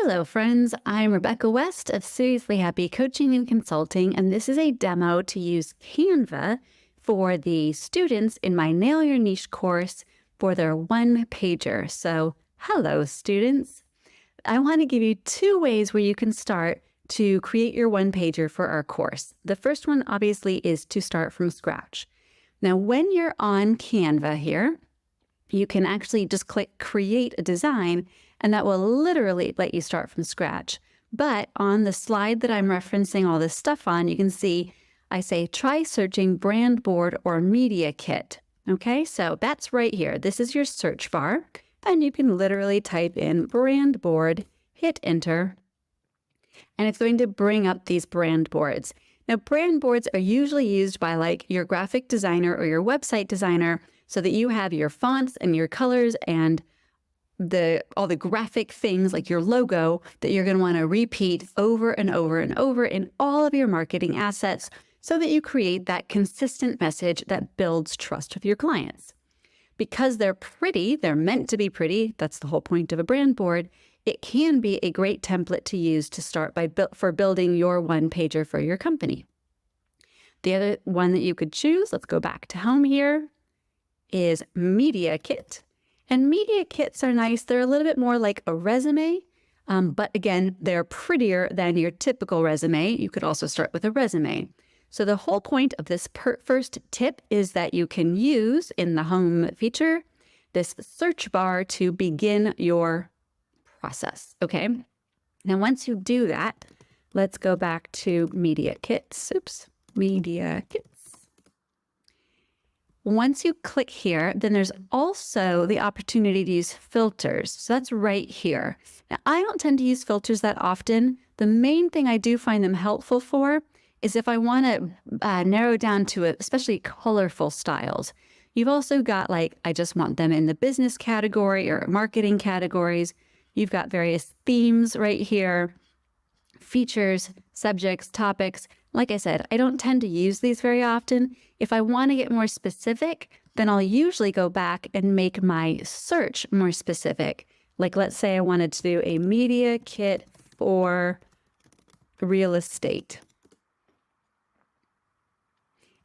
Hello, friends. I'm Rebecca West of Seriously Happy Coaching and Consulting, and this is a demo to use Canva for the students in my Nail Your Niche course for their one-pager. So, hello, students. I want to give you two ways where you can start to create your one-pager for our course. The first one, obviously, is to start from scratch. Now, when you're on Canva here, you can actually just click Create a Design, and that will literally let you start from scratch. But on the slide that I'm referencing all this stuff on, you can see I say, try searching brand board or media kit. Okay, so that's right here. This is your search bar, and you can literally type in brand board, hit enter, and it's going to bring up these brand boards. Now, brand boards are usually used by like your graphic designer or your website designer so that you have your fonts and your colors and all the graphic things like your logo that you're going to want to repeat over and over and over in all of your marketing assets so that you create that consistent message that builds trust with your clients. Because they're pretty, they're meant to be pretty, that's the whole point of a brand board, it can be a great template to use to start for building your one-pager for your company. The other one that you could choose, let's go back to home here, is Media Kit. And media kits are nice. They're a little bit more like a resume, but again, they're prettier than your typical resume. You could also start with a resume. So the whole point of this first tip is that you can use in the home feature this search bar to begin your process, okay? Now, once you do that, let's go back to media kits. Oops, media kits. Once you click here, then there's also the opportunity to use filters. So that's right here. Now, I don't tend to use filters that often. The main thing I do find them helpful for is if I want to narrow down to especially colorful styles. You've also got like, I just want them in the business category or marketing categories. You've got various themes right here, features, subjects, topics. Like I said, I don't tend to use these very often. If I want to get more specific, then I'll usually go back and make my search more specific. Like let's say I wanted to do a media kit for real estate.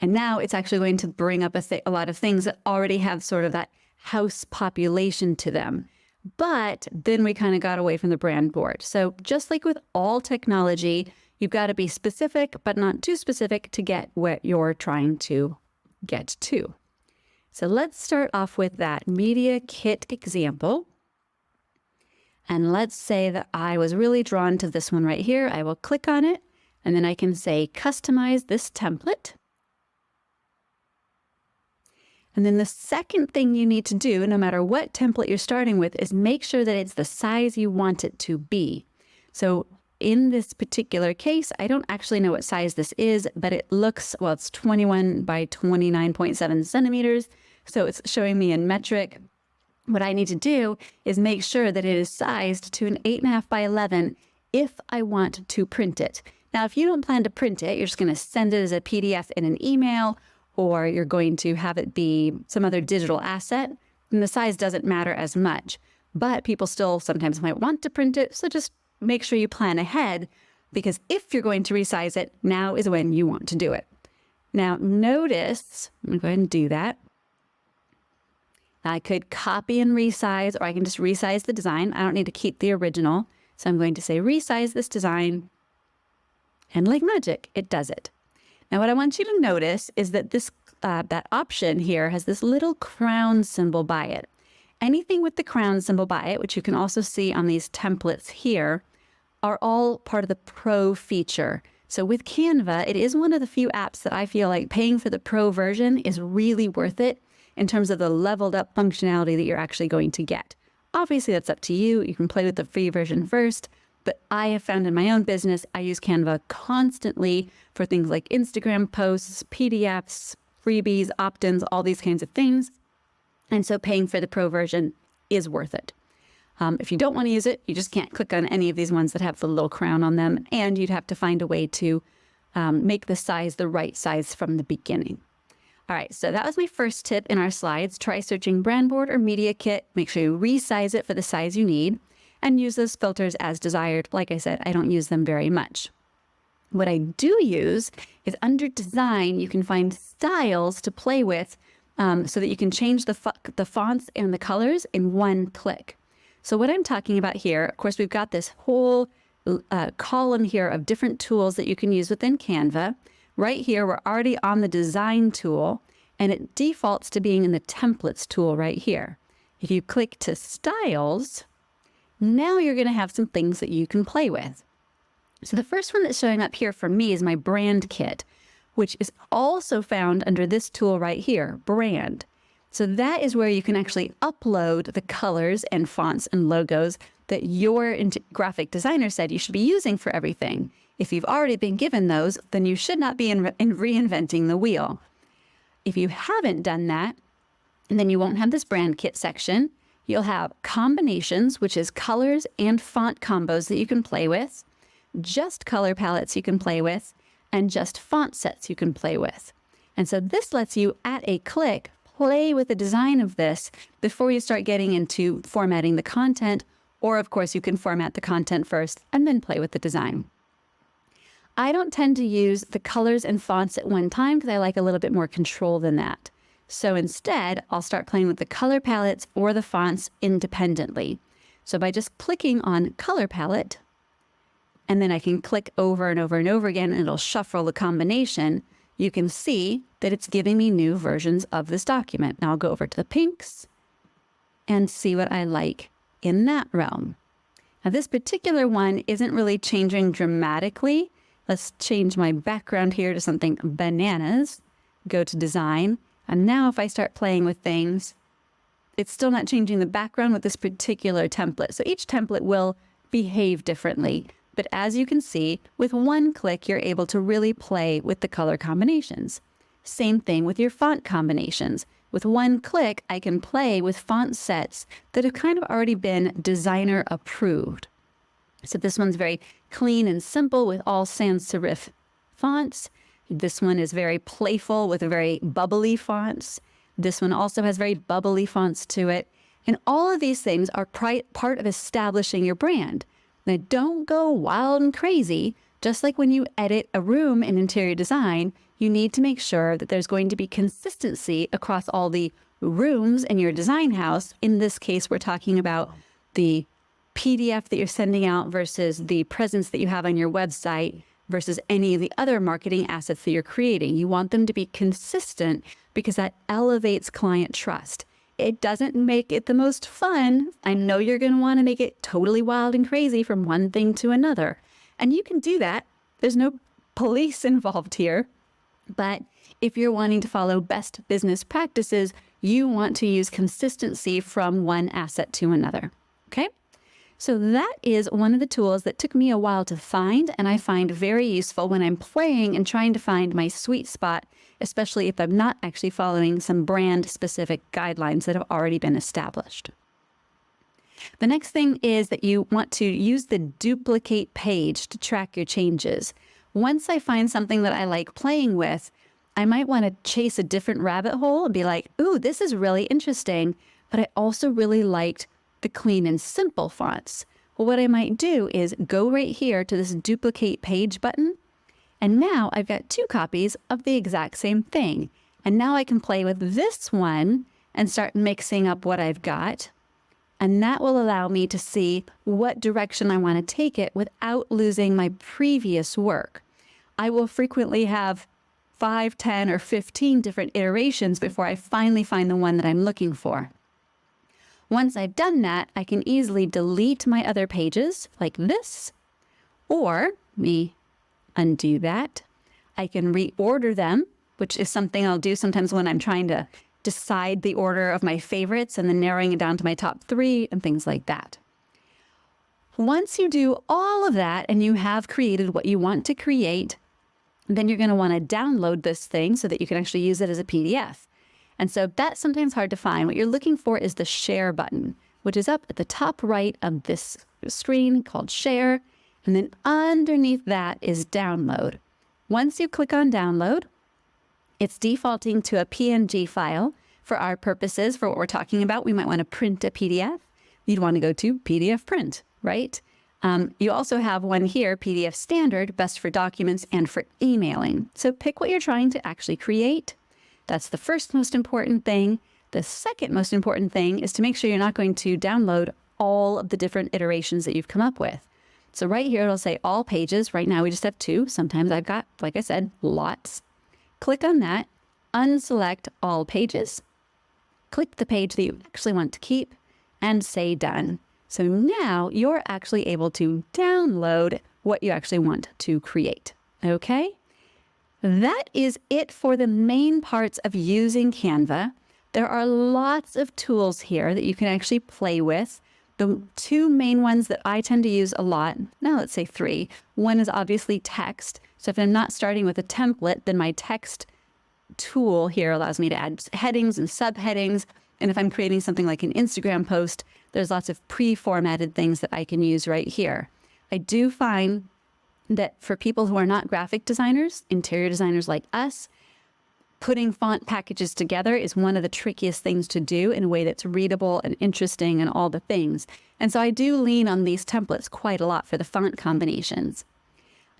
And now it's actually going to bring up a lot of things that already have sort of that house population to them. But then we kind of got away from the brand board. So just like with all technology, you've got to be specific, but not too specific to get what you're trying to get to. So let's start off with that media kit example. And let's say that I was really drawn to this one right here. I will click on it, and then I can say, customize this template. And then the second thing you need to do, no matter what template you're starting with, is make sure that it's the size you want it to be. So in this particular case, I don't actually know what size this is, but it looks, well, it's 21 by 29.7 centimeters. So it's showing me in metric. What I need to do is make sure that it is sized to an 8.5 by 11 if I want to print it. Now, if you don't plan to print it, you're just going to send it as a PDF in an email, or you're going to have it be some other digital asset, and the size doesn't matter as much. But people still sometimes might want to print it, so just make sure you plan ahead, because if you're going to resize it, now is when you want to do it. Now notice, I'm going to go ahead and do that. I could copy and resize, or I can just resize the design. I don't need to keep the original. So I'm going to say resize this design, and like magic, it does it. Now, what I want you to notice is that this that option here has this little crown symbol by it. Anything with the crown symbol by it, which you can also see on these templates here, are all part of the Pro feature. So with Canva, it is one of the few apps that I feel like paying for the Pro version is really worth it in terms of the leveled up functionality that you're actually going to get. Obviously, that's up to you. You can play with the free version first. But I have found in my own business, I use Canva constantly for things like Instagram posts, PDFs, freebies, opt-ins, all these kinds of things. And so paying for the Pro version is worth it. If you don't want to use it, you just can't click on any of these ones that have the little crown on them. And you'd have to find a way to make the size the right size from the beginning. All right, so that was my first tip in our slides. Try searching brand board or media kit. Make sure you resize it for the size you need. and use those filters as desired. Like I said, I don't use them very much. What I do use is under design, you can find styles to play with so that you can change the fonts and the colors in one click. So what I'm talking about here, of course, we've got this whole column here of different tools that you can use within Canva. Right here, we're already on the design tool, and it defaults to being in the templates tool right here. If you click to styles, now you're going to have some things that you can play with. So the first one that's showing up here for me is my brand kit, which is also found under this tool right here, brand. So that is where you can actually upload the colors and fonts and logos that your graphic designer said you should be using for everything. If you've already been given those, then you should not be reinventing the wheel. If you haven't done that, then you won't have this brand kit section. You'll have combinations, which is colors and font combos that you can play with, just color palettes you can play with, and just font sets you can play with. And so this lets you, at a click, play with the design of this before you start getting into formatting the content, or of course you can format the content first and then play with the design. I don't tend to use the colors and fonts at one time because I like a little bit more control than that. So instead, I'll start playing with the color palettes or the fonts independently. So by just clicking on color palette, and then I can click over and over and over again, and it'll shuffle the combination, you can see that it's giving me new versions of this document. Now I'll go over to the pinks and see what I like in that realm. Now this particular one isn't really changing dramatically. Let's change my background here to something bananas, go to design, and now if I start playing with things, it's still not changing the background with this particular template. So each template will behave differently. But as you can see, with one click, you're able to really play with the color combinations. Same thing with your font combinations. With one click, I can play with font sets that have kind of already been designer approved. So this one's very clean and simple with all sans serif fonts. This one is very playful with very bubbly fonts. This one also has very bubbly fonts to it. And all of these things are part of establishing your brand. Now, don't go wild and crazy. Just like when you edit a room in interior design, you need to make sure that there's going to be consistency across all the rooms in your design house. In this case, we're talking about the PDF that you're sending out versus the presence that you have on your website versus any of the other marketing assets that you're creating. You want them to be consistent because that elevates client trust. It doesn't make it the most fun. I know you're going to want to make it totally wild and crazy from one thing to another. And you can do that. There's no police involved here. But if you're wanting to follow best business practices, you want to use consistency from one asset to another. Okay? So that is one of the tools that took me a while to find, and I find very useful when I'm playing and trying to find my sweet spot, especially if I'm not actually following some brand-specific guidelines that have already been established. The next thing is that you want to use the duplicate page to track your changes. Once I find something that I like playing with, I might want to chase a different rabbit hole and be like, ooh, this is really interesting, but I also really liked the clean and simple fonts. Well, what I might do is go right here to this duplicate page button. And now I've got two copies of the exact same thing. And now I can play with this one and start mixing up what I've got. And that will allow me to see what direction I want to take it without losing my previous work. I will frequently have 5, 10, or 15 different iterations before I finally find the one that I'm looking for. Once I've done that, I can easily delete my other pages like this, or me undo that. I can reorder them, which is something I'll do sometimes when I'm trying to decide the order of my favorites and then narrowing it down to my top 3 and things like that. Once you do all of that and you have created what you want to create, then you're going to want to download this thing so that you can actually use it as a PDF. And so that's sometimes hard to find. What you're looking for is the share button, which is up at the top right of this screen called share. And then underneath that is download. Once you click on download, it's defaulting to a PNG file. For our purposes, for what we're talking about, we might want to print a PDF. You'd want to go to PDF print. right? You also have one here, PDF standard, best for documents and for emailing. So pick what you're trying to actually create. That's the first most important thing. The second most important thing is to make sure you're not going to download all of the different iterations that you've come up with. So right here, it'll say all pages. Right now, we just have 2. Sometimes I've got, like I said, lots. Click on that, unselect all pages, click the page that you actually want to keep, and say done. So now you're actually able to download what you actually want to create, okay? That is it for the main parts of using Canva. There are lots of tools here that you can actually play with. The 2 main ones that I tend to use a lot, now let's say 3. One is obviously text. So if I'm not starting with a template, then my text tool here allows me to add headings and subheadings. And if I'm creating something like an Instagram post, there's lots of pre-formatted things that I can use right here. I do find that for people who are not graphic designers, interior designers like us, putting font packages together is one of the trickiest things to do in a way that's readable and interesting and all the things. And so I do lean on these templates quite a lot for the font combinations.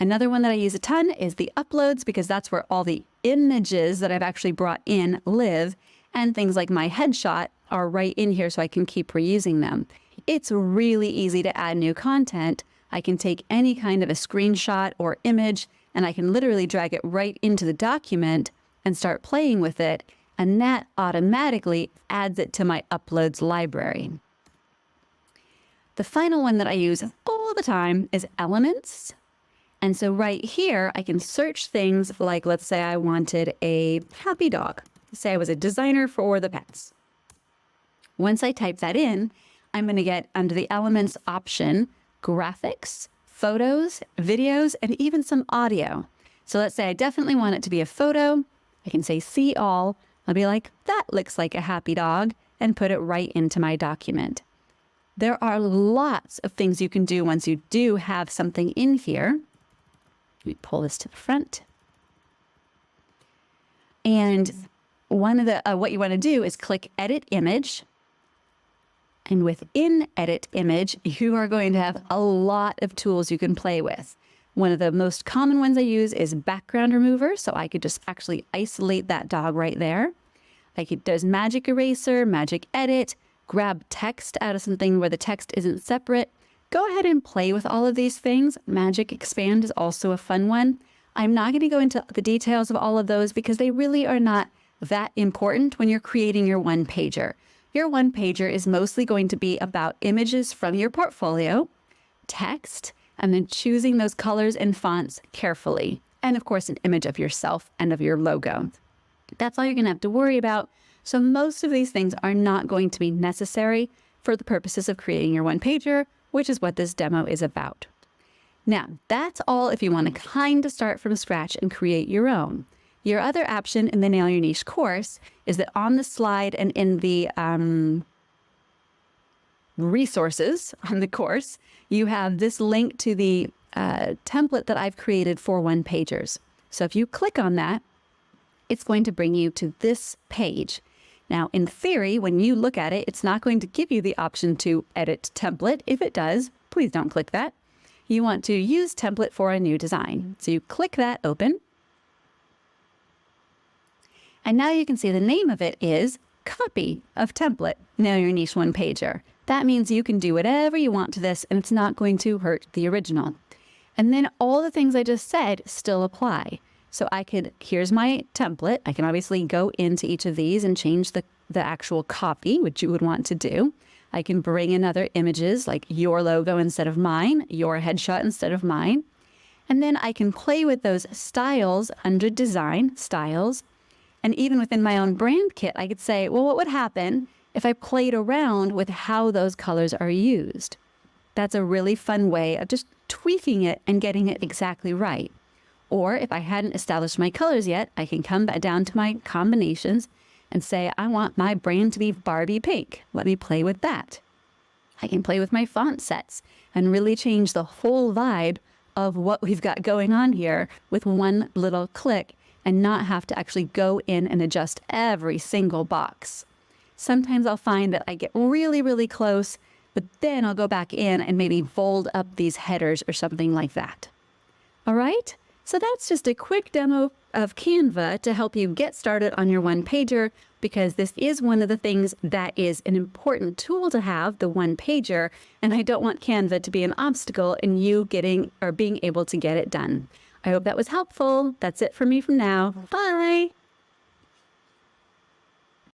Another one that I use a ton is the uploads, because that's where all the images that I've actually brought in live, and things like my headshot are right in here so I can keep reusing them. It's really easy to add new content. I can take any kind of a screenshot or image, and I can literally drag it right into the document and start playing with it, and that automatically adds it to my uploads library. The final one that I use all the time is Elements. And so right here, I can search things like, let's say I wanted a happy dog. Say I was a designer for the pets. Once I type that in, I'm going to get under the Elements option, graphics, photos, videos, and even some audio. So let's say I definitely want it to be a photo. I can say see all. I'll be like, that looks like a happy dog, and put it right into my document. There are lots of things you can do once you do have something in here. Let me pull this to the front. And one of the what you want to do is click Edit Image. And within Edit Image, you are going to have a lot of tools you can play with. One of the most common ones I use is Background Remover, so I could just actually isolate that dog right there. There's Magic Eraser, Magic Edit, grab text out of something where the text isn't separate. Go ahead and play with all of these things. Magic Expand is also a fun one. I'm not going to go into the details of all of those because they really are not that important when you're creating your one-pager. Your one-pager is mostly going to be about images from your portfolio, text, and then choosing those colors and fonts carefully. And of course, an image of yourself and of your logo. That's all you're going to have to worry about. So most of these things are not going to be necessary for the purposes of creating your one-pager, which is what this demo is about. Now, that's all if you want to kind of start from scratch and create your own. Your other option in the Nail Your Niche course is that on the slide and in the resources on the course, you have this link to the template that I've created for one-pagers. So if you click on that, it's going to bring you to this page. Now, in theory, when you look at it, it's not going to give you the option to edit template. If it does, please don't click that. You want to use template for a new design. So you click that open. And now you can see the name of it is Copy of Template, Nail Your Niche One-Pager. That means you can do whatever you want to this, and it's not going to hurt the original. And then all the things I just said still apply. So here's my template. I can obviously go into each of these and change the actual copy, which you would want to do. I can bring in other images like your logo instead of mine, your headshot instead of mine. And then I can play with those styles under Design, Styles. And even within my own brand kit, I could say, well, what would happen if I played around with how those colors are used? That's a really fun way of just tweaking it and getting it exactly right. Or if I hadn't established my colors yet, I can come back down to my combinations and say, I want my brand to be Barbie pink. Let me play with that. I can play with my font sets and really change the whole vibe of what we've got going on here with one little click and not have to actually go in and adjust every single box. Sometimes I'll find that I get really, really close but then I'll go back in and maybe bold up these headers or something like that. All right, so that's just a quick demo of Canva to help you get started on your one-pager, because this is one of the things that is an important tool to have, the one-pager, and I don't want Canva to be an obstacle in you getting or being able to get it done. I hope that was helpful. That's it for me from now. Bye!